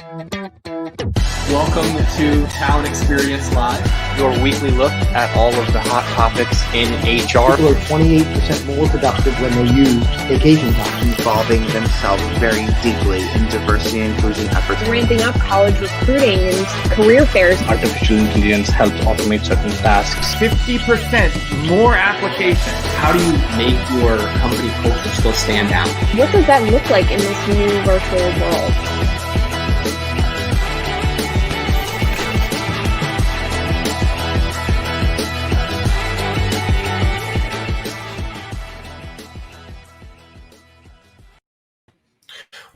Welcome to Talent Experience Live, your weekly look at all of the hot topics in HR. People are 28% more productive when they use vacation time. Involving themselves very deeply in diversity and inclusion efforts. Ramping up college recruiting and career fairs. Artificial intelligence helps automate certain tasks. 50% more applications. How do you make your company culture still stand out? What does that look like in this new virtual world?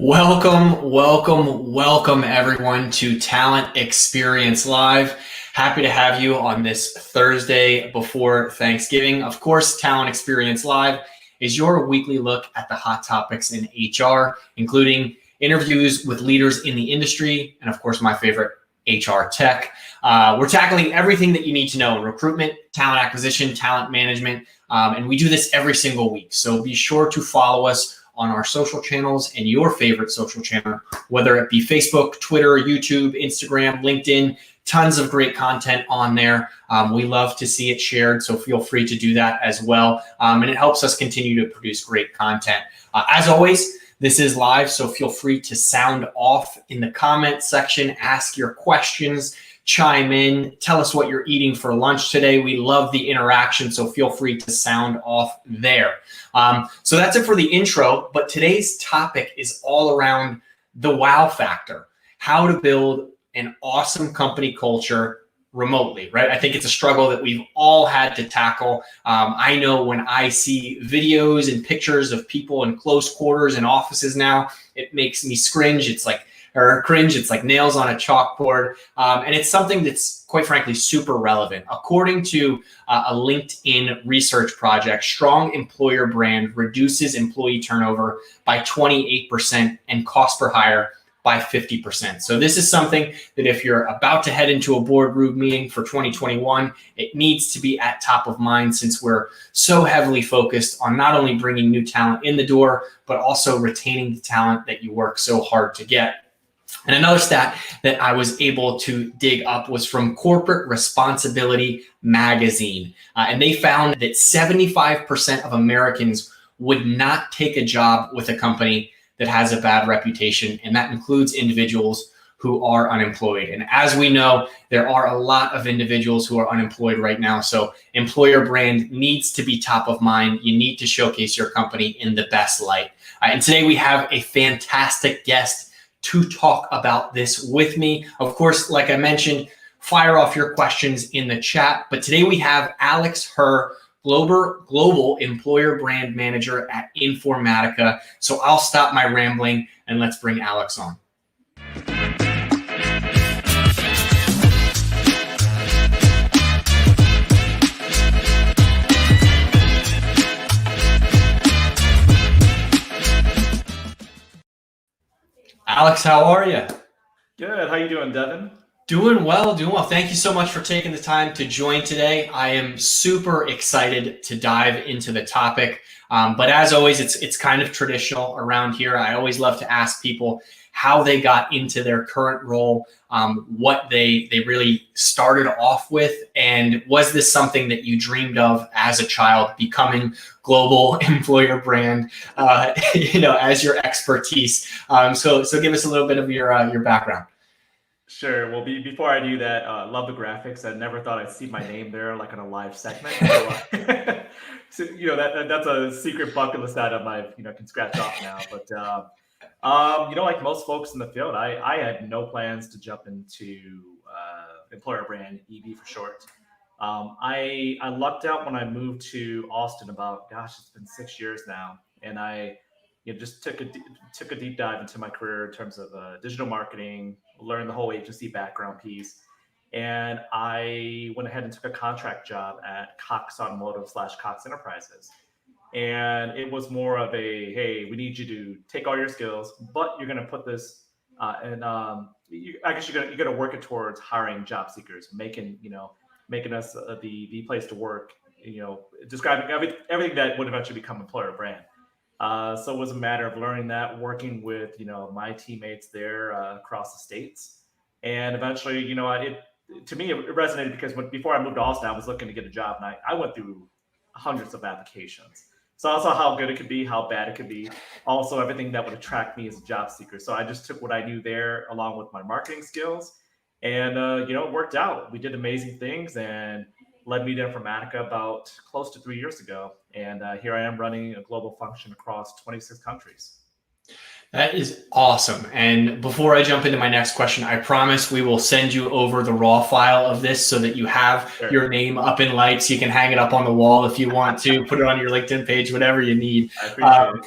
Welcome everyone to Talent Experience Live. Happy to have you on this Thursday before Thanksgiving. Of course, Talent Experience Live is your weekly look at the hot topics in HR, including interviews with leaders in the industry, and of course, my favorite, HR tech. We're tackling everything that you need to know in recruitment, talent acquisition, talent management, and we do this every single week. So be sure to follow us on our social channels and your favorite social channel, whether it be Facebook, Twitter, YouTube, Instagram, LinkedIn, tons of great content on there. We love to see it shared, so feel free to do that as well. And it helps us continue to produce great content. As always, this is live, so feel free to sound off in the comment section, ask your questions, chime in, tell us what you're eating for lunch today. We love the interaction, so feel free to sound off there. So that's it for the intro, but today's topic is all around the wow factor, how to build an awesome company culture remotely, right? I think it's a struggle that we've all had to tackle. I know when I see videos and pictures of people in close quarters in offices now, it makes me cringe. It's like nails on a chalkboard. And it's something that's quite frankly super relevant. According to a LinkedIn research project, strong employer brand reduces employee turnover by 28% and cost per hire by 50%. So this is something that if you're about to head into a boardroom meeting for 2021, it needs to be at top of mind, since we're so heavily focused on not only bringing new talent in the door, but also retaining the talent that you work so hard to get. And another stat that I was able to dig up was from Corporate Responsibility magazine. And they found that 75% of Americans would not take a job with a company that has a bad reputation. And that includes individuals who are unemployed. And as we know, there are a lot of individuals who are unemployed right now. So employer brand needs to be top of mind. You need to showcase your company in the best light. And today we have a fantastic guest to talk about this with me. Of course, like I mentioned, fire off your questions in the chat. But today we have Alex Herr, Global Employer Brand Manager at Informatica. So I'll stop my rambling and let's bring Alex on. Alex, how are you? Good. How you doing, Devin? Doing well. Thank you so much for taking the time to join today. I am super excited to dive into the topic. But as always, it's kind of traditional around here. I always love to ask people how they got into their current role, what they really started off with, and was this something that you dreamed of as a child, becoming global employer brand, as your expertise. So give us a little bit of your background. Sure. Well, before I do that, love the graphics. I never thought I'd see my name there, like on a live segment. So, that's a secret bucket list item I can scratch off now. But like most folks in the field, I had no plans to jump into employer brand, EB for short. I lucked out when I moved to Austin about, it's been 6 years now, and I just took a deep dive into my career in terms of digital marketing, learned the whole agency background piece, and I went ahead and took a contract job at Cox Automotive / Cox Enterprises. And it was more of a, hey, we need you to take all your skills, but you're going to put this, I guess you're going to work it towards hiring job seekers, making us the place to work, describing everything that would eventually become employer brand. So it was a matter of learning that, working with my teammates there across the states, and eventually, to me it resonated because before I moved to Austin, I was looking to get a job, and I went through hundreds of applications. So I saw how good it could be, how bad it could be, also everything that would attract me as a job seeker. So I just took what I knew there along with my marketing skills, and it worked out. We did amazing things, and led me to Informatica about close to 3 years ago. And here I am running a global function across 26 countries. That is awesome. And before I jump into my next question, I promise we will send you over the raw file of this so that you have your name up in lights. You can hang it up on the wall if you want to, put it on your LinkedIn page, whatever you need. I appreciate it.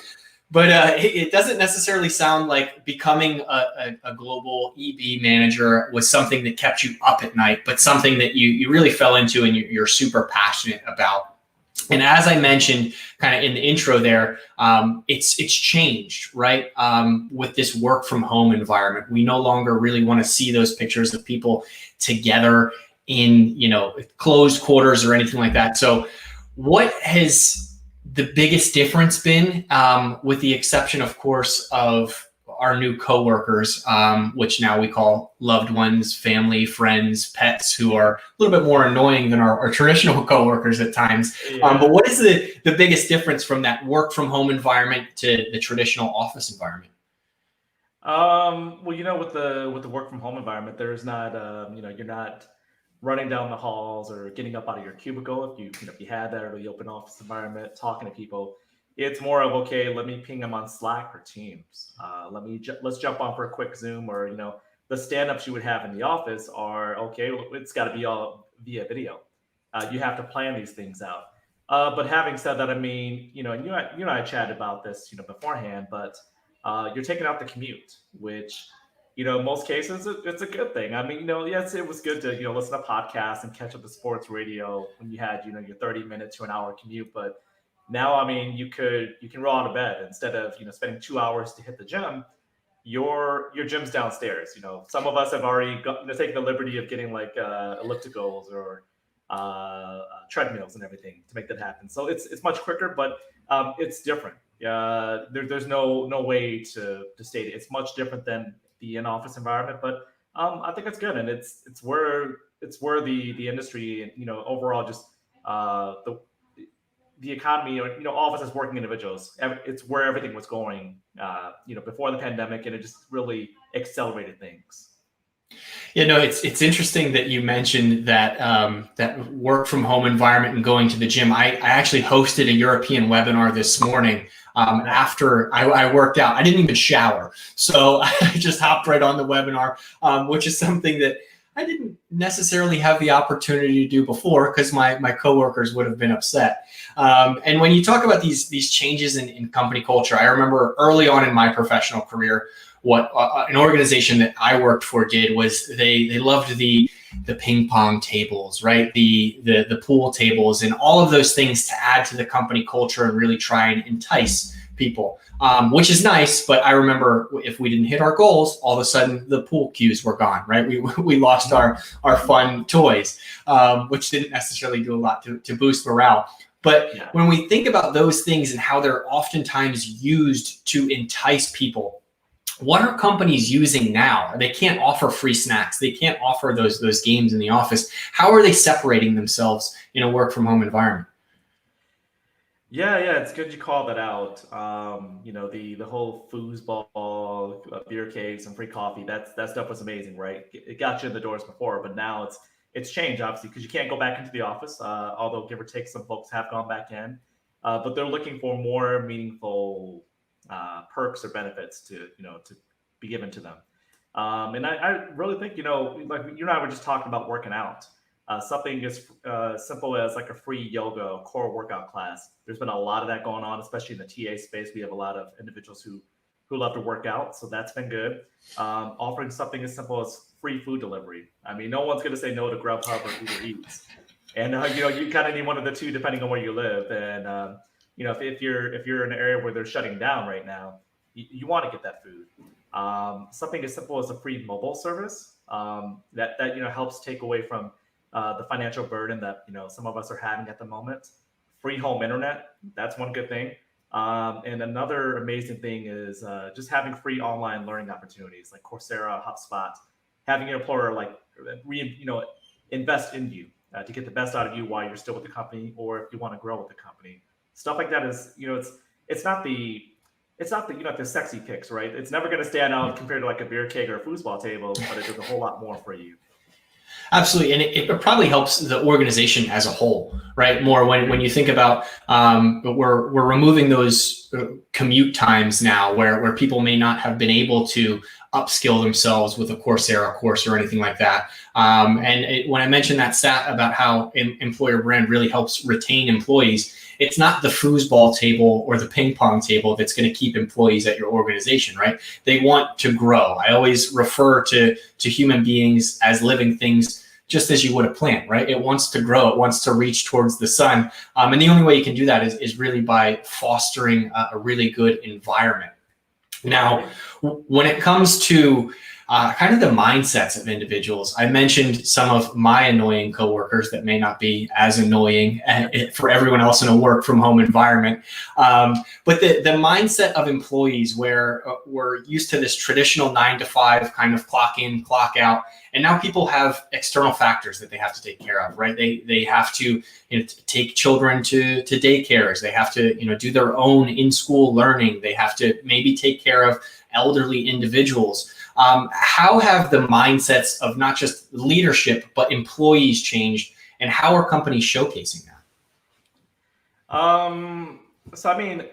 But it doesn't necessarily sound like becoming a global EB manager was something that kept you up at night, but something that you really fell into and you're super passionate about. And as I mentioned kind of in the intro there, it's changed, right? With this work from home environment, we no longer really want to see those pictures of people together in, closed quarters or anything like that. So what has the biggest difference been, with the exception, of course, of our new coworkers, which now we call loved ones, family, friends, pets, who are a little bit more annoying than our traditional coworkers at times. Yeah. But what is the biggest difference from that work from home environment to the traditional office environment? Well, with the work from home environment, there's not, you're not running down the halls or getting up out of your cubicle. If you had that, or the open office environment, talking to people, it's more of, okay, let me ping them on Slack or Teams. Let's jump on for a quick Zoom, or the stand-ups you would have in the office are, okay, it's got to be all via video. You have to plan these things out. But having said that, I mean, and you and I chatted about this, beforehand, but you're taking out the commute, which, in most cases, it's a good thing. I mean, yes, it was good to, listen to podcasts and catch up to sports radio when you had, your 30-minute to an hour commute. But now, I mean, you can roll out of bed instead of, spending 2 hours to hit the gym. Your gym's downstairs. Some of us have already taken the liberty of getting like ellipticals or treadmills and everything to make that happen. So it's much quicker, but it's different. There's no way to state it. It's much different than the in-office environment, but I think it's good, and it's where the industry, overall, just the economy, or offices, working individuals, it's where everything was going, before the pandemic, and it just really accelerated things. It's interesting that you mentioned that that work from home environment and going to the gym. I actually hosted a European webinar this morning after I worked out. I didn't even shower, so I just hopped right on the webinar, which is something that I didn't necessarily have the opportunity to do before, because my coworkers would have been upset. And when you talk about these changes in company culture, I remember early on in my professional career, what an organization that I worked for did was they loved the ping pong tables, right? The pool tables, and all of those things to add to the company culture and really try and entice people, which is nice. But I remember if we didn't hit our goals, all of a sudden the pool cues were gone, right? We lost our fun toys, which didn't necessarily do a lot to boost morale. But when we think about those things and how they're oftentimes used to entice people, what are companies using now? They can't offer free snacks. They can't offer those games in the office. How are they separating themselves in a work from home environment? Yeah, it's good you call that out. The whole foosball, beer caves, and free coffee. That stuff was amazing, right? It got you in the doors before, but now it's changed, obviously, because you can't go back into the office. Although give or take, some folks have gone back in, but they're looking for more meaningful perks or benefits to be given to them. And I really think, like you and I were just talking about working out. Something as simple as like a free yoga core workout class. There's been a lot of that going on, especially in the TA space. We have a lot of individuals who love to work out, so that's been good. Offering something as simple as free food delivery. I mean, no one's going to say no to Grubhub or Uber Eats, and you kind of need one of the two depending on where you live. And if you're in an area where they're shutting down right now, you want to get that food. Something as simple as a free mobile service that helps take away from the financial burden that some of us are having at the moment. Free home internet, that's one good thing. And another amazing thing is just having free online learning opportunities like Coursera, HubSpot, having your employer like invest in you to get the best out of you while you're still with the company, or if you want to grow with the company. Stuff like that is, it's not the sexy picks, right? It's never going to stand out compared to like a beer keg or a foosball table, but it does a whole lot more for you. Absolutely, and it probably helps the organization as a whole, right? More when you think about we're removing those commute times now, where people may not have been able to upskill themselves with a Coursera course or anything like that. When I mentioned that stat about how employer brand really helps retain employees, it's not the foosball table or the ping pong table that's going to keep employees at your organization, right? They want to grow. I always refer to human beings as living things just as you would a plant, right? It wants to grow. It wants to reach towards the sun. And the only way you can do that is really by fostering a really good environment. Now, when it comes to kind of the mindsets of individuals, I mentioned some of my annoying coworkers that may not be as annoying for everyone else in a work from home environment. But the mindset of employees, where we're used to this traditional 9 to 5 kind of clock in, clock out, and now people have external factors that they have to take care of, right? They have to take children to daycares. They have to do their own in-school learning. They have to maybe take care of elderly individuals. How have the mindsets of not just leadership but employees changed, and how are companies showcasing that? So I mean,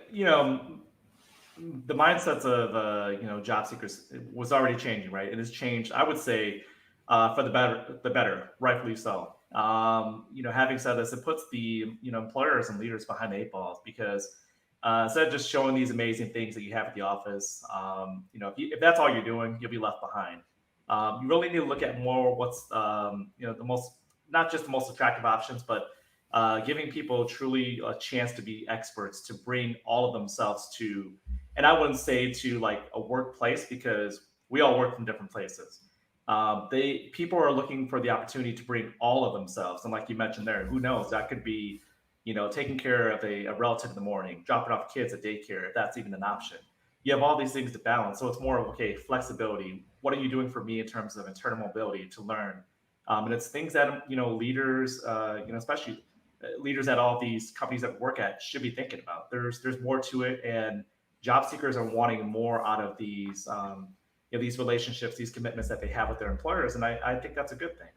the mindsets of job seekers was already changing, right? It has changed, I would say, for the better, rightfully so. Having said this, it puts the employers and leaders behind the 8 balls, because instead of just showing these amazing things that you have at the office, if that's all you're doing, you'll be left behind. You really need to look at more what's the most, not just the most attractive options, but giving people truly a chance to be experts, to bring all of themselves to, and I wouldn't say to like a workplace, because we all work from different places. People are looking for the opportunity to bring all of themselves, and like you mentioned there, who knows, that could be taking care of a relative in the morning, dropping off kids at daycare, if that's even an option. You have all these things to balance. So it's more of, okay, flexibility. What are you doing for me in terms of internal mobility to learn? And it's things that, leaders, especially leaders at all these companies that we work at, should be thinking about. There's more to it. And job seekers are wanting more out of these, these relationships, these commitments that they have with their employers. And I think that's a good thing.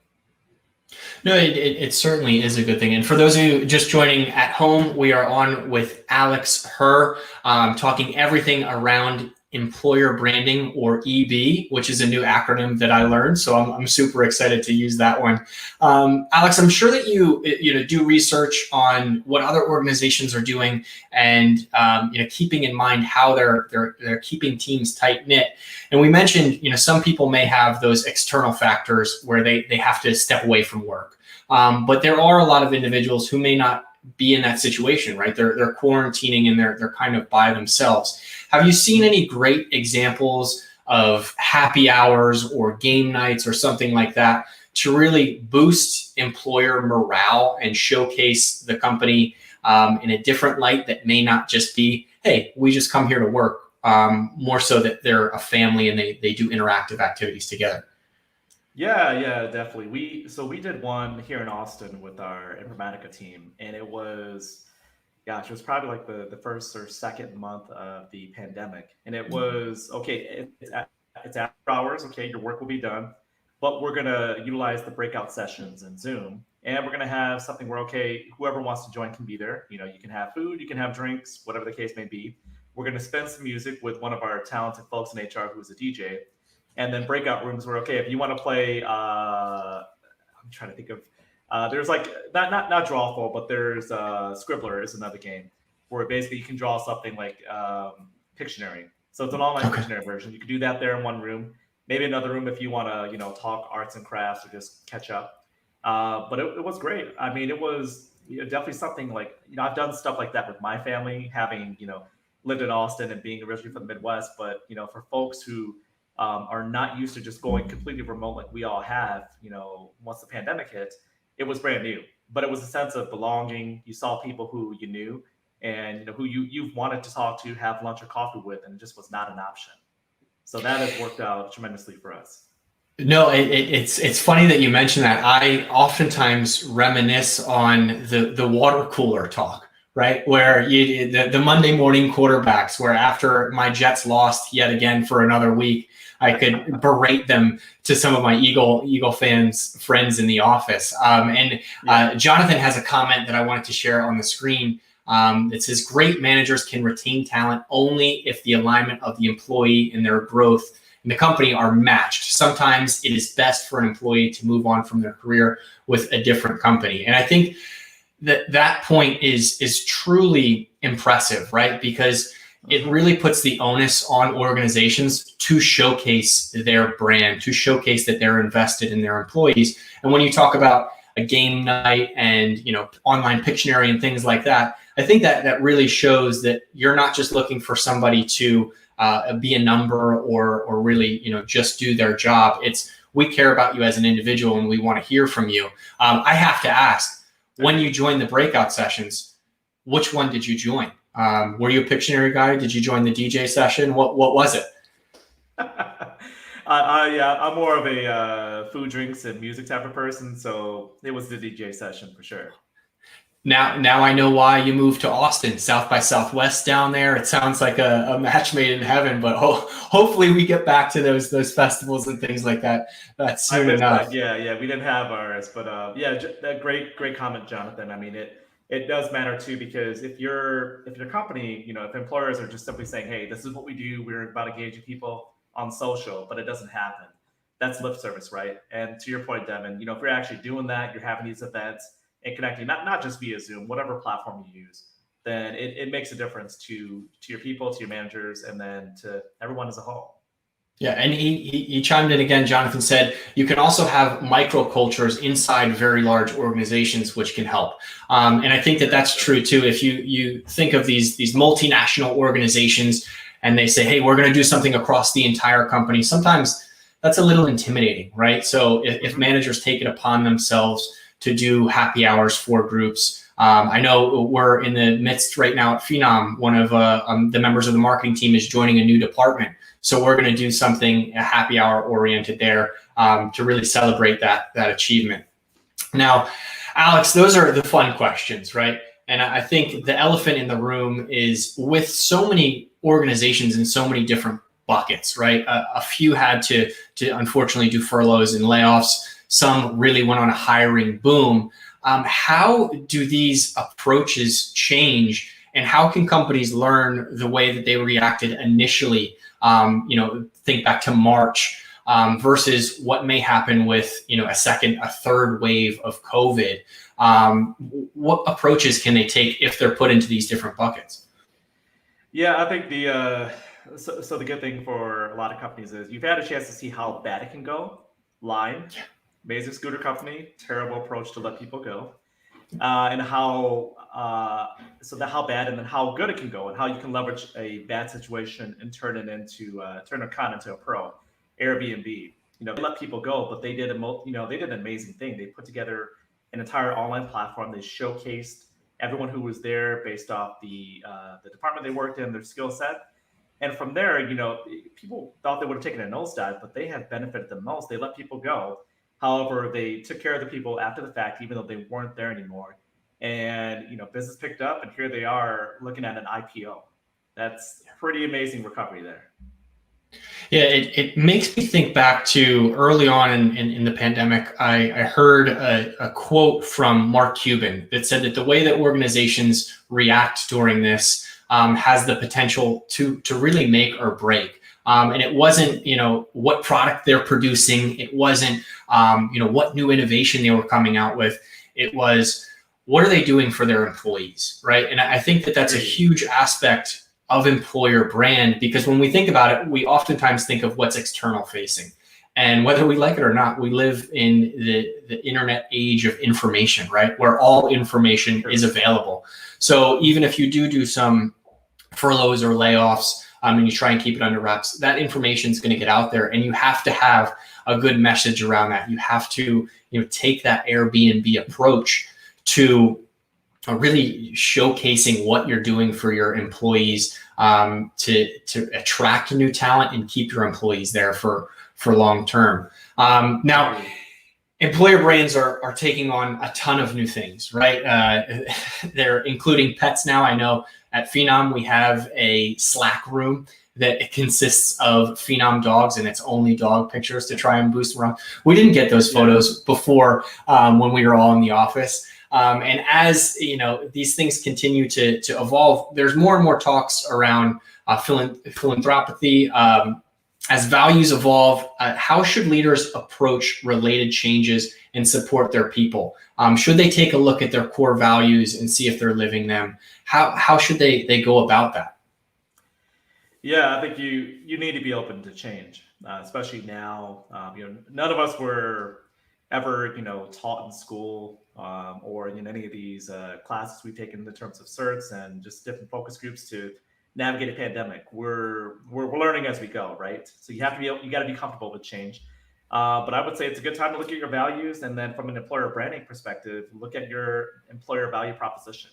No, it certainly is a good thing. And for those of you just joining at home, we are on with Alex Herr, talking everything around employer branding, or EB, which is a new acronym that I learned. So I'm super excited to use that one. Alex, I'm sure that you do research on what other organizations are doing, and keeping in mind how they're keeping teams tight knit. And we mentioned, some people may have those external factors where they have to step away from work. But there are a lot of individuals who may not be in that situation, right? They're quarantining and they're kind of by themselves. Have you seen any great examples of happy hours or game nights or something like that to really boost employer morale and showcase the company in a different light that may not just be, hey, we just come here to work, more so that they're a family and they do interactive activities together? Yeah, definitely. We did one here in Austin with our Informatica team, and it was probably like the first or second month of the pandemic. And it was, okay, it's after hours, okay, your work will be done, but we're gonna utilize the breakout sessions in Zoom, and we're gonna have something where, okay, whoever wants to join can be there. You can have food, you can have drinks, whatever the case may be. We're gonna spend some music with one of our talented folks in HR who's a DJ. And then breakout rooms where, okay, if you want to play, I'm trying to think of, there's like not Drawful, but there's Scribbler is another game where basically you can draw something like Pictionary. So it's an online Pictionary version. You can do that there in one room. Maybe another room if you want to, talk arts and crafts or just catch up. But it was great. I mean, it was definitely something like, I've done stuff like that with my family, having lived in Austin and being originally from the Midwest. But for folks who are not used to just going completely remote like we all have, once the pandemic hit, it was brand new. But it was a sense of belonging. You saw people who you knew, and who you've wanted to talk to, have lunch or coffee with, and it just was not an option. So that has worked out tremendously for us. No, it's funny that you mentioned that. I oftentimes reminisce on the water cooler talk, right? Where the Monday morning quarterbacks, where after my Jets lost yet again for another week, I could berate them to some of my Eagle fans friends in the office. Jonathan has a comment that I wanted to share on the screen. It says, great managers can retain talent only if the alignment of the employee and their growth in the company are matched. Sometimes it is best for an employee to move on from their career with a different company. And I think that point is truly impressive, right? Because it really puts the onus on organizations to showcase their brand, to showcase that they're invested in their employees. And when you talk about a game night and online Pictionary and things like that, I think that really shows that you're not just looking for somebody to be a number or really just do their job. It's, we care about you as an individual and we want to hear from you. I have to ask, when you joined the breakout sessions, which one did you join? Were you a Pictionary guy? Did you join the DJ session? What was it? I'm more of a food, drinks, and music type of person, so it was the DJ session for sure. Now I know why you moved to Austin, South by Southwest down there. It sounds like a match made in heaven, but hopefully we get back to those festivals and things like that. That's soon enough. Yeah, we didn't have ours, but that great comment, Jonathan. I mean, it does matter too, because if your company, if employers are just simply saying, hey, this is what we do, we're about engaging people on social, but it doesn't happen, that's lip service, right? And to your point, Devin, if you're actually doing that, you're having these events and connecting, not just via Zoom, whatever platform you use, then it makes a difference to your people, to your managers, and then to everyone as a whole. Yeah, and he chimed in again. Jonathan said, you can also have microcultures inside very large organizations, which can help. And I think that's true too. If you think of these multinational organizations and they say, hey, we're going to do something across the entire company, sometimes that's a little intimidating, right? So if managers take it upon themselves to do happy hours for groups. I know we're in the midst right now at Phenom. One of the members of the marketing team is joining a new department. So we're going to do something, a happy hour oriented there, to really celebrate that achievement. Now, Alex, those are the fun questions, right? And I think the elephant in the room is, with so many organizations in so many different buckets, right? A few had to unfortunately do furloughs and layoffs. Some really went on a hiring boom. How do these approaches change, and how can companies learn the way that they reacted initially? Think back to March versus what may happen with a third wave of COVID. What approaches can they take if they're put into these different buckets? Yeah, I think so the good thing for a lot of companies is you've had a chance to see how bad it can go. Line. Amazing scooter company, terrible approach to let people go, and how bad and then how good it can go, and how you can leverage a bad situation and turn a con into a pro. Airbnb, they let people go, but they did an amazing thing. They put together an entire online platform. They showcased everyone who was there based off the department they worked in, their skill set. And from there, people thought they would have taken a nosedive, but they have benefited the most. They let people go. However, they took care of the people after the fact, even though they weren't there anymore. And, business picked up, and here they are looking at an IPO. That's pretty amazing recovery there. Yeah, it makes me think back to early on in the pandemic. I heard a quote from Mark Cuban that said that the way that organizations react during this has the potential to really make or break. And it wasn't, what product they're producing. It wasn't, what new innovation they were coming out with. It was, what are they doing for their employees, right? And I think that that's a huge aspect of employer brand, because when we think about it, we oftentimes think of what's external facing. And whether we like it or not, we live in the internet age of information, right? Where all information is available. So even if you do some furloughs or layoffs, and you try and keep it under wraps, that information is going to get out there, and you have to have a good message around that. You have to, take that Airbnb approach to really showcasing what you're doing for your employees to attract new talent and keep your employees there for long term. Now, employer brands are taking on a ton of new things, right? They're including pets now. I know at Phenom we have a Slack room that consists of Phenom dogs, and it's only dog pictures to try and boost them around. We didn't get those photos before when we were all in the office. And as you know, these things continue to evolve, there's more and more talks around philanthropy. As values evolve, how should leaders approach related changes and support their people? Should they take a look at their core values and see if they're living them? How should they go about that? Yeah, I think you need to be open to change, especially now. None of us were ever taught in school or in any of these classes we've taken in terms of certs and just different focus groups to navigate a pandemic. We're learning as we go, right? So you got to be comfortable with change. But I would say it's a good time to look at your values, and then from an employer branding perspective, look at your employer value proposition.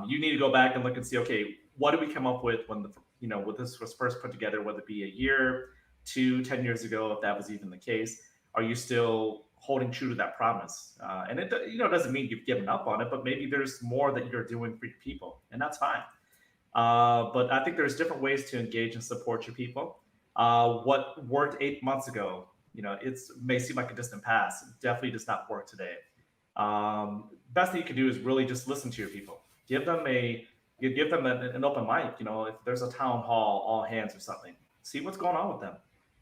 You need to go back and look and see, okay, what did we come up with when when this was first put together, whether it be a year, 10 years ago, if that was even the case. Are you still holding true to that promise? And it doesn't mean you've given up on it, but maybe there's more that you're doing for your people, and that's fine. But I think there's different ways to engage and support your people. What worked 8 months ago, it may seem like a distant past. It definitely does not work today. Best thing you can do is really just listen to your people. Give them an open mic. If there's a town hall, all hands or something, see what's going on with them.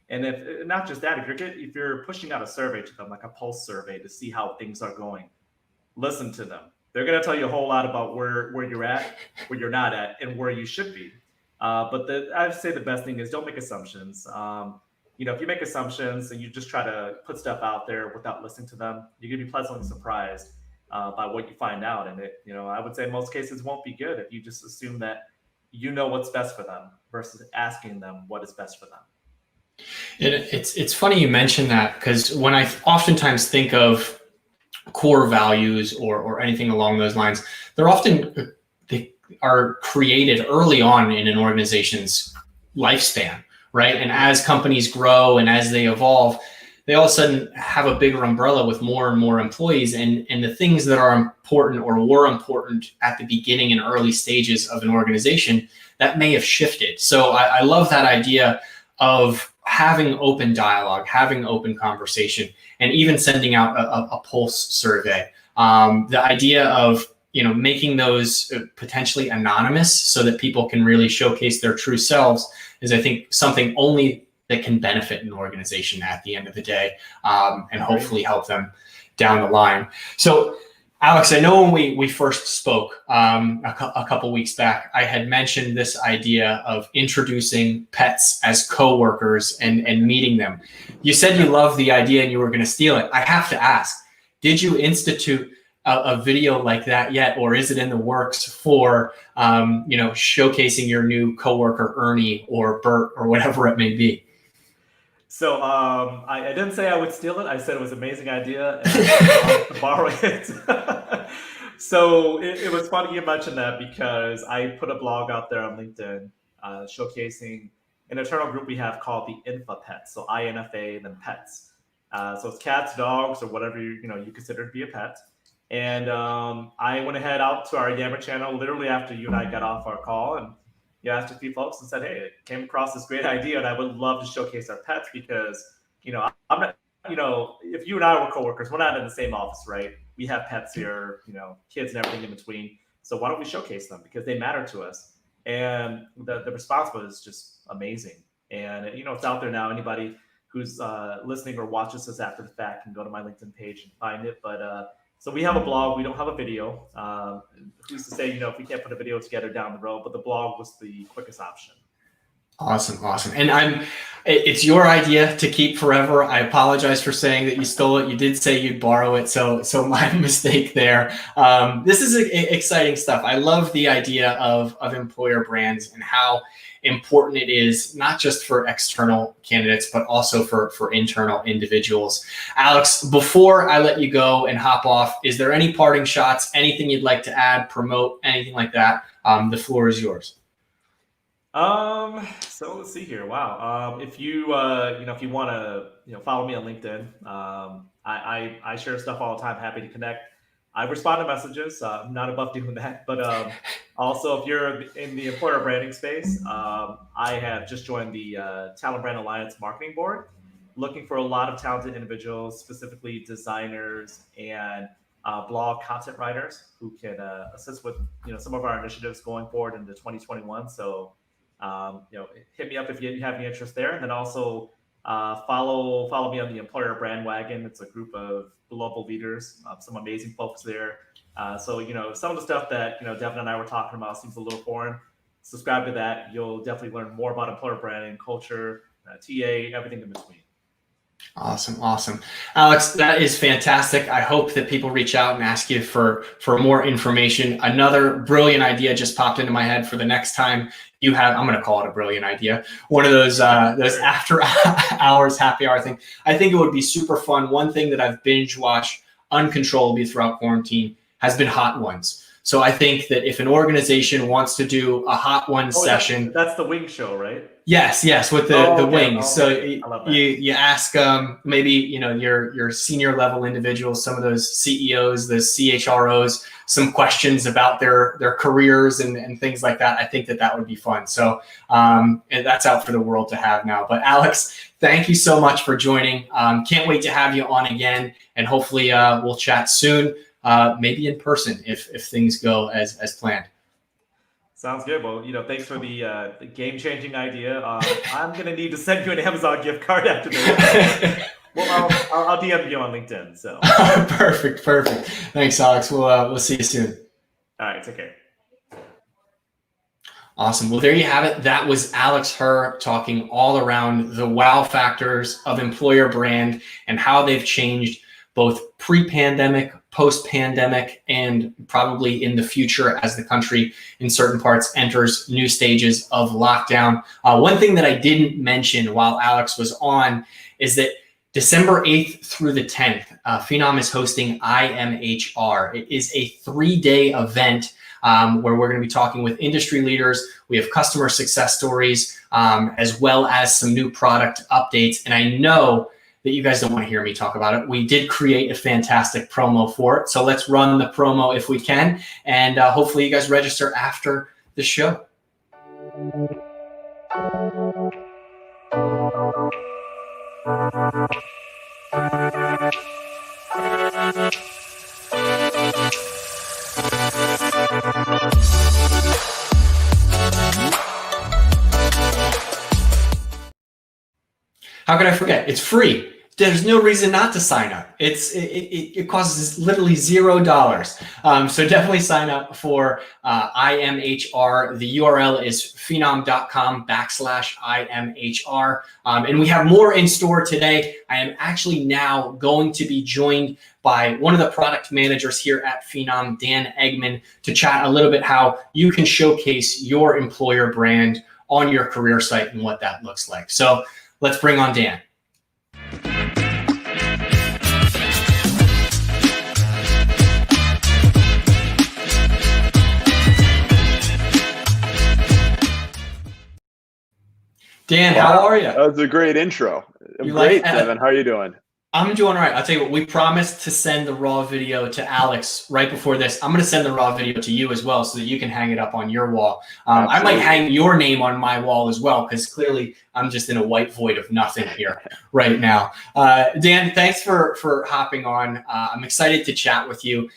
And if not just that, if you're pushing out a survey to them, like a pulse survey to see how things are going, listen to them. They're going to tell you a whole lot about where you're at, where you're not at, and where you should be. But I'd say the best thing is don't make assumptions. If you make assumptions and you just try to put stuff out there without listening to them, you're going to be pleasantly surprised by what you find out. And I would say in most cases won't be good if you just assume that you know what's best for them versus asking them what is best for them. It's funny you mention that, because when I oftentimes think of core values or anything along those lines, they are created early on in an organization's lifespan, right? And as companies grow and as they evolve, they all of a sudden have a bigger umbrella with more and more employees, and the things that are important or were important at the beginning and early stages of an organization, that may have shifted. So I love that idea of having open dialogue, having open conversation, and even sending out a pulse survey. The idea of making those potentially anonymous so that people can really showcase their true selves is, I think, something only that can benefit an organization at the end of the day, and hopefully help them down the line. So, Alex, I know when we first spoke a couple weeks back, I had mentioned this idea of introducing pets as coworkers and meeting them. You said you loved the idea and you were going to steal it. I have to ask, did you institute a video like that yet, or is it in the works for showcasing your new coworker Ernie or Bert or whatever it may be? So I didn't say I would steal it. I said it was an amazing idea and I wanted to borrow it. So it was funny you mentioned that, because I put a blog out there on LinkedIn showcasing an internal group we have called the INFA Pets. So INFA and then pets. So it's cats, dogs, or whatever you consider to be a pet. And I went ahead out to our Yammer channel literally after you and I got off our call, and asked a few folks and said, hey, it came across this great idea and I would love to showcase our pets, because, I'm not, if you and I were coworkers, we're not in the same office, right? We have pets here, kids and everything in between. So why don't we showcase them, because they matter to us? And the response was just amazing. And, it's out there now. Anybody who's listening or watches this after the fact can go to my LinkedIn page and find it. But so we have a blog. We don't have a video. Who's to say, if we can't put a video together down the road, but the blog was the quickest option. Awesome, awesome. And it's your idea to keep forever. I apologize for saying that you stole it. You did say you'd borrow it, so my mistake there. This is exciting stuff. I love the idea of employer brands and how important it is, not just for external candidates, but also for internal individuals. Alex, before I let you go and hop off, is there any parting shots, anything you'd like to add, promote, anything like that? The floor is yours. So let's see here. Wow. If you, if you want to, follow me on LinkedIn, I share stuff all the time. Happy to connect. I respond to messages. I'm not above doing that, but also if you're in the employer branding space, I have just joined the Talent Brand Alliance Marketing Board, looking for a lot of talented individuals, specifically designers and blog content writers who can assist with some of our initiatives going forward into 2021. So hit me up if you have any interest there, and then also follow me on the Employer Brand Wagon. It's a group of global leaders, some amazing folks there. So some of the stuff that Devin and I were talking about seems a little foreign. Subscribe to that. You'll definitely learn more about employer branding, culture, TA, everything in between. Awesome, awesome, Alex. That is fantastic. I hope that people reach out and ask you for more information. Another brilliant idea just popped into my head for the next time you have. I'm going to call it a brilliant idea. One of those after hours happy hour thing. I think it would be super fun. One thing that I've binge watched uncontrollably throughout quarantine has been Hot Ones. So I think that if an organization wants to do a Hot Ones session, that's the wing show, right? Yes, with the wings. So you ask maybe your senior level individuals, some of those CEOs, the CHROs, some questions about their careers and things like that. I think that would be fun. So that's out for the world to have now. But Alex, thank you so much for joining. Can't wait to have you on again, and hopefully we'll chat soon, maybe in person if things go as planned. Sounds good. Well, thanks for the game-changing idea. I'm gonna need to send you an Amazon gift card after this. Well, I'll DM you on LinkedIn. So perfect. Thanks, Alex. We'll see you soon. All right, take care. Awesome. Well, there you have it. That was Alex Herr talking all around the wow factors of employer brand and how they've changed both pre-pandemic, post-pandemic, and probably in the future as the country in certain parts enters new stages of lockdown. One thing that I didn't mention while Alex was on is that December 8th through the 10th, Phenom is hosting IMHR. It is a 3-day event where we're going to be talking with industry leaders. We have customer success stories, as well as some new product updates. And I know that you guys don't want to hear me talk about it. We did create a fantastic promo for it. So let's run the promo if we can. And hopefully you guys register after the show. How could I forget? It's free. There's no reason not to sign up. It costs literally $0. So definitely sign up for IMHR. The URL is phenom.com/IMHR. And we have more in store today. I am actually now going to be joined by one of the product managers here at Phenom, Dan Eggman, to chat a little bit how you can showcase your employer brand on your career site and what that looks like. So let's bring on Dan. Dan, how are you? That was a great intro. Great, Devin. How are you doing? I'm doing all right. I'll tell you what, we promised to send the raw video to Alex right before this. I'm going to send the raw video to you as well so that you can hang it up on your wall. I might hang your name on my wall as well, because clearly I'm just in a white void of nothing here right now. Dan, thanks for hopping on. I'm excited to chat with you.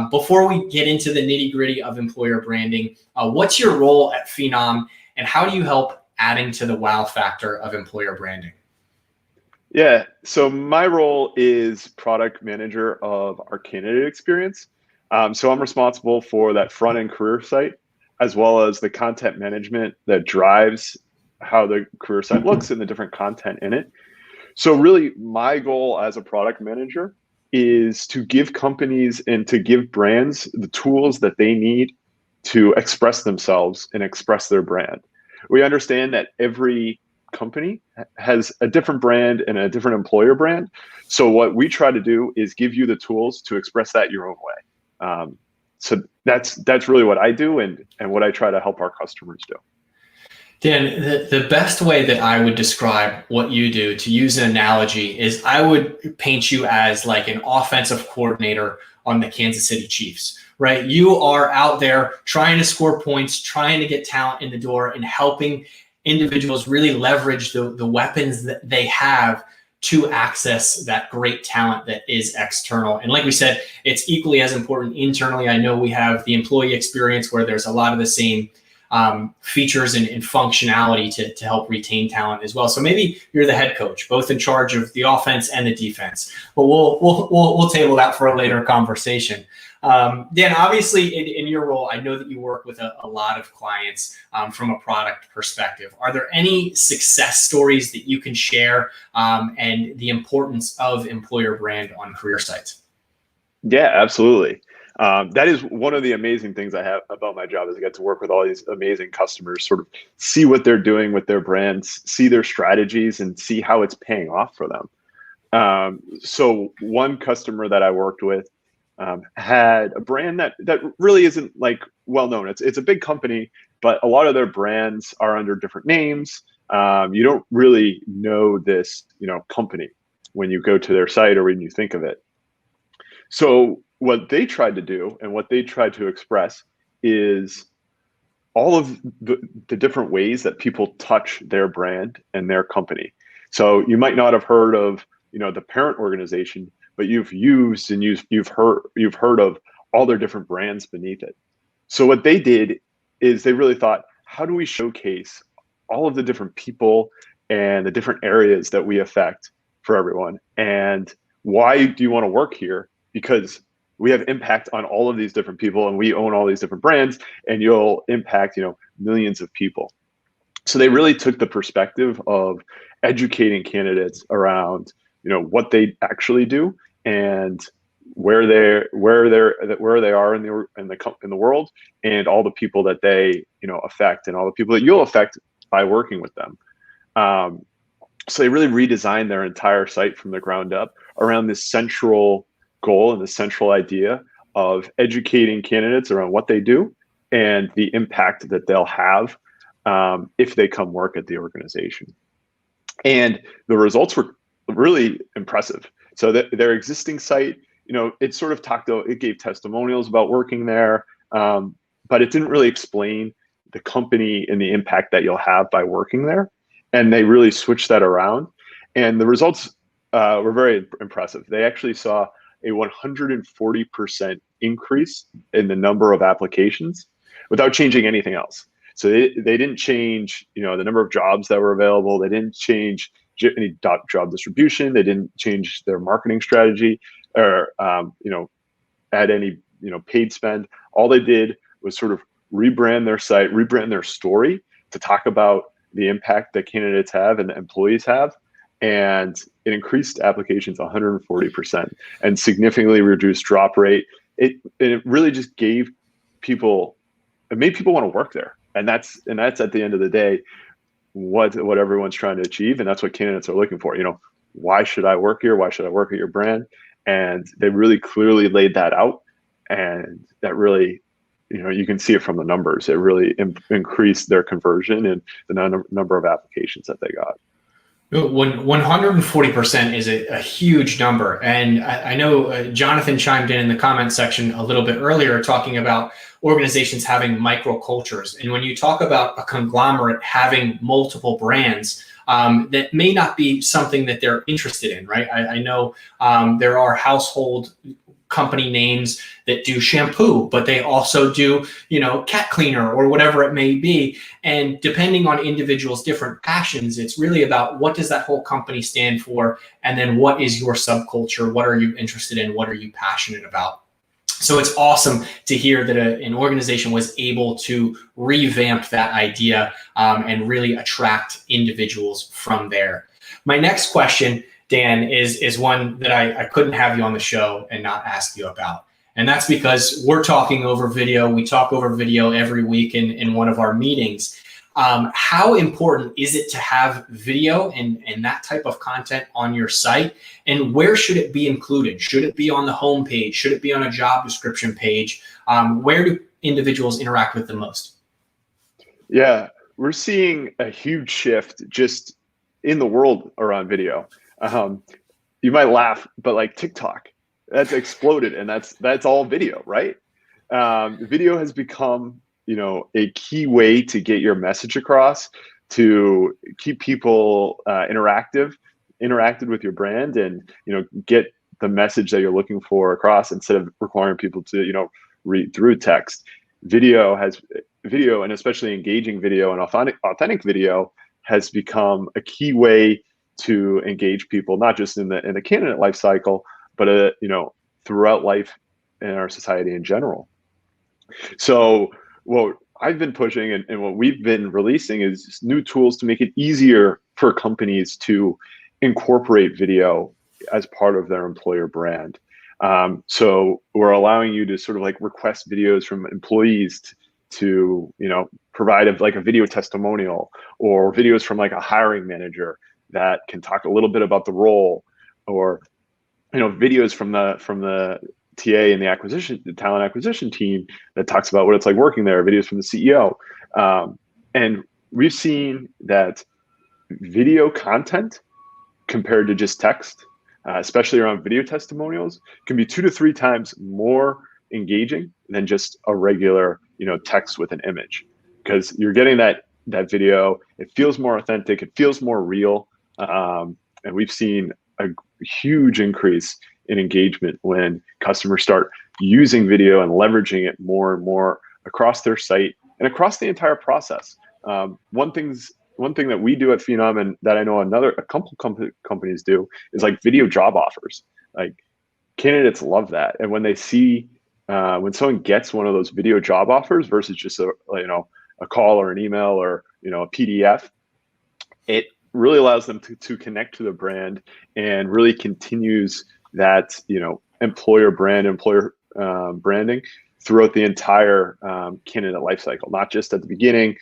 Before we get into the nitty gritty of employer branding, what's your role at Phenom, and how do you help adding to the wow factor of employer branding? Yeah, so my role is product manager of our candidate experience. So I'm responsible for that front end career site, as well as the content management that drives how the career site looks and the different content in it. So really my goal as a product manager is to give companies and to give brands the tools that they need to express themselves and express their brand. We understand that every company has a different brand and a different employer brand. So what we try to do is give you the tools to express that your own way. So that's really what I do and what I try to help our customers do. Dan, the best way that I would describe what you do, to use an analogy, is I would paint you as like an offensive coordinator on the Kansas City Chiefs, right? You are out there trying to score points, trying to get talent in the door, and helping individuals really leverage the weapons that they have to access that great talent that is external. And like we said, it's equally as important internally. I know we have the employee experience where there's a lot of the same features and functionality to help retain talent as well. So maybe you're the head coach, both in charge of the offense and the defense. But we'll table that for a later conversation. Dan, obviously in your role, I know that you work with a lot of clients from a product perspective. Are there any success stories that you can share and the importance of employer brand on career sites? Yeah, absolutely. That is one of the amazing things I have about my job is I get to work with all these amazing customers, sort of see what they're doing with their brands, see their strategies, and see how it's paying off for them. So one customer that I worked with had a brand that really isn't like well known. It's a big company, but a lot of their brands are under different names. You don't really know this, company when you go to their site or when you think of it. So what they tried to do and what they tried to express is all of the different ways that people touch their brand and their company. So you might not have heard of, the parent organization, but you've used and you've heard of all their different brands beneath it. So what they did is they really thought, how do we showcase all of the different people and the different areas that we affect for everyone? And why do you want to work here? Because we have impact on all of these different people and we own all these different brands and you'll impact, millions of people. So they really took the perspective of educating candidates around, what they actually do and where they are in the world and all the people that they, affect and all the people that you'll affect by working with them. So they really redesigned their entire site from the ground up around this central goal and the central idea of educating candidates around what they do and the impact that they'll have if they come work at the organization. And the results were really impressive. So their existing site, it sort of it gave testimonials about working there, but it didn't really explain the company and the impact that you'll have by working there. And they really switched that around. And the results were very impressive. They actually saw a 140% increase in the number of applications without changing anything else. So they didn't change, the number of jobs that were available. They didn't change any job distribution. They didn't change their marketing strategy or, add any, paid spend. All they did was sort of rebrand their site, rebrand their story to talk about the impact that candidates have and the employees have. And it increased applications 140% and significantly reduced drop rate. It really just it made people want to work there. And that's at the end of the day, what everyone's trying to achieve. And that's what candidates are looking for. Why should I work here? Why should I work at your brand? And they really clearly laid that out. And that really, you can see it from the numbers. It really increased their conversion and the number of applications that they got. 140% is a huge number. And I know Jonathan chimed in the comment section a little bit earlier talking about organizations having microcultures. And when you talk about a conglomerate having multiple brands, that may not be something that they're interested in, right? I know there are household company names that do shampoo, but they also do, cat cleaner or whatever it may be. And depending on individuals' different passions, it's really about what does that whole company stand for? And then what is your subculture? What are you interested in? What are you passionate about? So it's awesome to hear that an organization was able to revamp that idea and really attract individuals from there. My next question, Dan, is one that I couldn't have you on the show and not ask you about. And that's because we're talking over video. We talk over video every week in one of our meetings. How important is it to have video and that type of content on your site? And where should it be included? Should it be on the home page? Should it be on a job description page? Where do individuals interact with the most? Yeah, we're seeing a huge shift just in the world around video. You might laugh, but like TikTok, that's exploded, and that's all video, right? Video has become, a key way to get your message across, to keep people interacted with your brand, and get the message that you're looking for across instead of requiring people to read through text. Video, and especially engaging video and authentic video, has become a key way to engage people, not just in the candidate life cycle, but throughout life in our society in general. So what I've been pushing and what we've been releasing is just new tools to make it easier for companies to incorporate video as part of their employer brand. So we're allowing you to sort of like request videos from employees to provide a video testimonial, or videos from like a hiring manager that can talk a little bit about the role, or videos from the TA and the talent acquisition team that talks about what it's like working there, videos from the CEO. And we've seen that video content compared to just text, especially around video testimonials, can be 2 to 3 times more engaging than just a regular text with an image, because you're getting that video. It feels more authentic, it feels more real, and we've seen a huge increase in engagement when customers start using video and leveraging it more and more across their site and across the entire process. One thing that we do at Phenom, and that I know a couple companies do, is like video job offers. Like, candidates love that, and when they see when someone gets one of those video job offers versus just a call or an email or a PDF, it really allows them to connect to the brand and really continues that employer branding throughout the entire candidate lifecycle, not just at the beginning,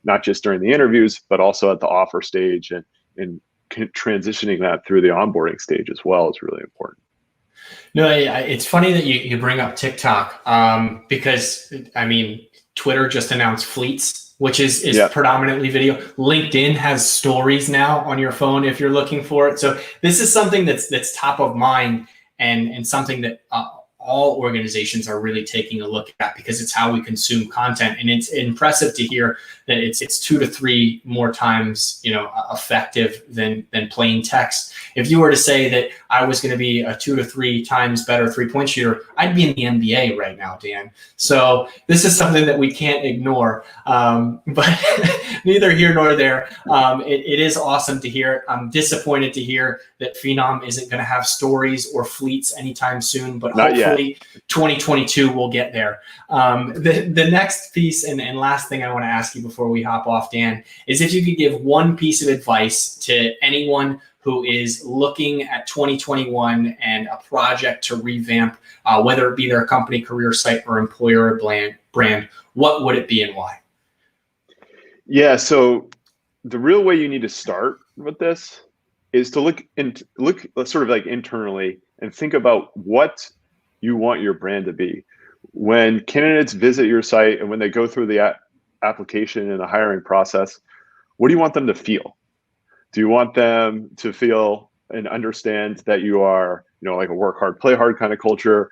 not just during the interviews, but also at the offer stage, and transitioning that through the onboarding stage as well is really important. No, it's funny that you bring up TikTok, because Twitter just announced Fleets, which is predominantly video. LinkedIn has stories now on your phone if you're looking for it. So this is something that's top of mind, and something that all organizations are really taking a look at, because it's how we consume content. And it's impressive to hear that it's 2 to 3 more times effective than plain text. If you were to say that I was going to be a 2 to 3 times better 3-point shooter, I'd be in the NBA right now, Dan. So this is something that we can't ignore, but neither here nor there. It is awesome to hear. I'm disappointed to hear that Phenom isn't going to have stories or fleets anytime soon, but Not hopefully yet. 2022 we'll get there. The next piece and last thing I want to ask you before we hop off, Dan, is if you could give one piece of advice to anyone who is looking at 2021 and a project to revamp, whether it be their company, career site, or employer brand, what would it be and why? Yeah, so the real way you need to start with this is to look sort of like internally and think about what you want your brand to be. When candidates visit your site and when they go through the application and the hiring process, what do you want them to feel? Do you want them to feel and understand that you are, like a work hard, play hard kind of culture,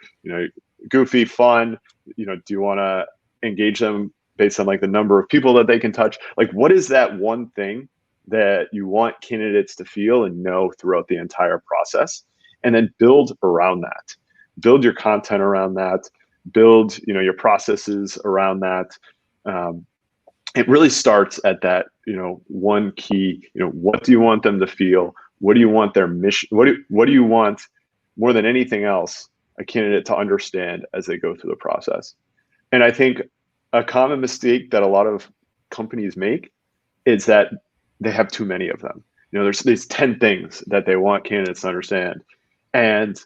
goofy, fun? Do you want to engage them based on like the number of people that they can touch? Like, what is that one thing that you want candidates to feel and know throughout the entire process? And then build around that. Build your content around that. Build, your processes around that. It really starts at that, one key, what do you want them to feel? What do you want their mission? What do you want more than anything else a candidate to understand as they go through the process. And I think a common mistake that a lot of companies make is that they have too many of them. There's these 10 things that they want candidates to understand. And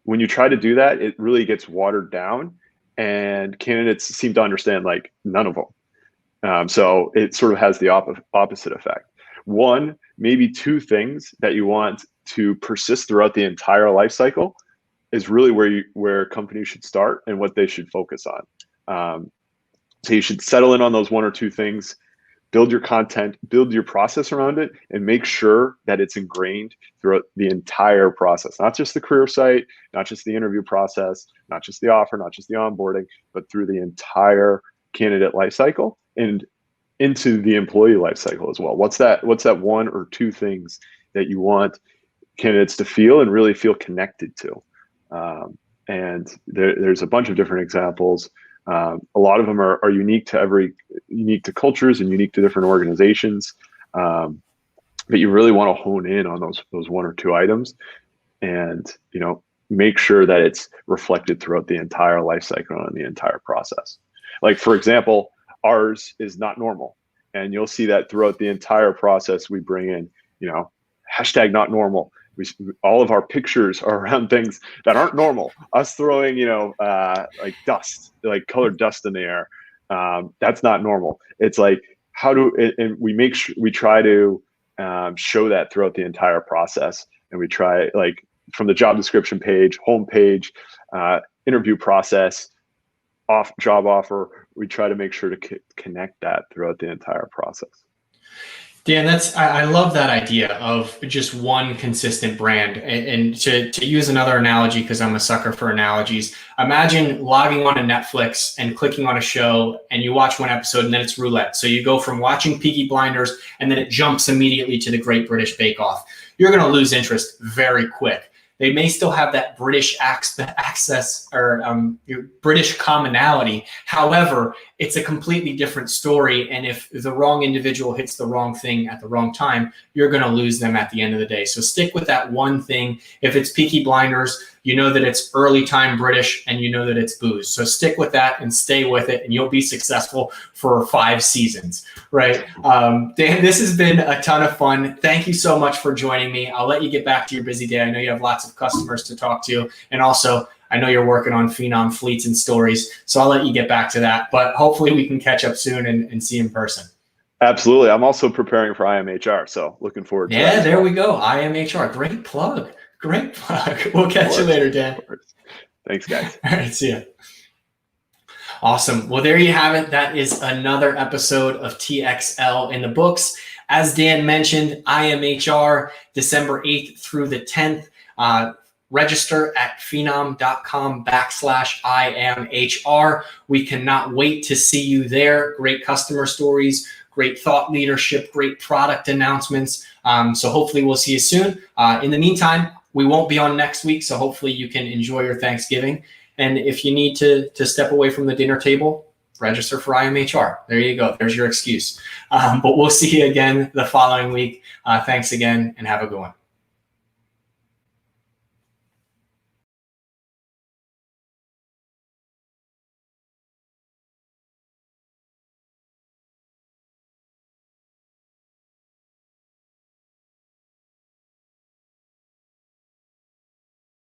when you try to do that, it really gets watered down, and candidates seem to understand like none of them. So it sort of has the opposite effect. One, maybe two things that you want to persist throughout the entire life cycle is really where companies should start and what they should focus on. So you should settle in on those one or two things, build your content, build your process around it, and make sure that it's ingrained throughout the entire process, not just the career site, not just the interview process, not just the offer, not just the onboarding, but through the entire candidate lifecycle and into the employee lifecycle as well. What's that one or two things that you want candidates to feel and really feel connected to? And there's a bunch of different examples. A lot of them are unique to cultures and unique to different organizations. But you really want to hone in on those one or two items, and make sure that it's reflected throughout the entire life cycle and the entire process. Like, for example, ours is not normal, and you'll see that throughout the entire process. We bring in hashtag not normal. All of our pictures are around things that aren't normal. Us throwing, like dust, like colored dust in the air. That's not normal. It's like, and we try to show that throughout the entire process. And we try, like, from the job description page, home page, interview process, job offer, we try to make sure to connect that throughout the entire process. Dan, I love that idea of just one consistent brand. And to use another analogy, because I'm a sucker for analogies, imagine logging on to Netflix and clicking on a show, and you watch one episode and then it's roulette. So you go from watching Peaky Blinders and then it jumps immediately to the Great British Bake Off. You're going to lose interest very quick. They may still have that British access or British commonality. However, it's a completely different story. And if the wrong individual hits the wrong thing at the wrong time, you're going to lose them at the end of the day. So stick with that one thing. If it's Peaky Blinders, you know that it's early time British, and you know that it's booze. So stick with that and stay with it, and you'll be successful for 5 seasons, right? Dan, this has been a ton of fun. Thank you so much for joining me. I'll let you get back to your busy day. I know you have lots of customers to talk to, and also I know you're working on Phenom fleets and stories, so I'll let you get back to that. But hopefully we can catch up soon and see in person. Absolutely. I'm also preparing for IMHR, so looking forward to that. Yeah, there we go. IMHR. Great plug. Great plug. We'll catch you later, Dan. Thanks, guys. All right, see ya. Awesome. Well, there you have it. That is another episode of TXL in the books. As Dan mentioned, IMHR, December 8th through the 10th. Register at phenom.com/IMHR. We cannot wait to see you there. Great customer stories, great thought leadership, great product announcements. So hopefully we'll see you soon. In the meantime, we won't be on next week, so hopefully you can enjoy your Thanksgiving. And if you need to step away from the dinner table, register for IMHR. There you go. There's your excuse. But we'll see you again the following week. Thanks again, and have a good one.